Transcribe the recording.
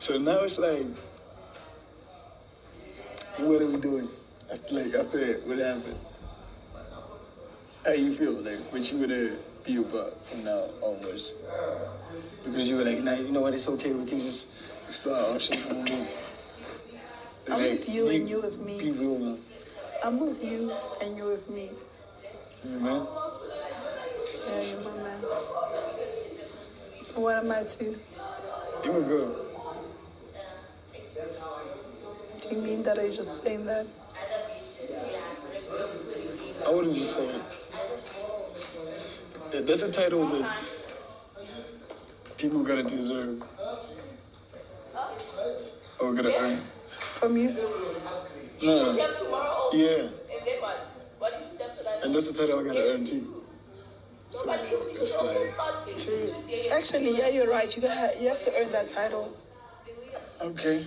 So now it's like, what are we doing? After what happened? How you feel? Like, what you gonna be about from now onwards? Because you were like, nah, you know what? It's okay. We can just explore our options for a moment. I'm with you and you're with me. Be real, man. I'm with you and you're with me. You man? Yeah, you're my man. What am I to? You a girl. Do you mean that I just saying that? I wouldn't just say it. Yeah, that's a title that people gotta deserve. Or gotta earn. From you? No. Yeah. And then what? What did you say to that? And that's the title I gotta earn too. So it's like... True. Actually, yeah, you're right. You have to earn that title. Okay.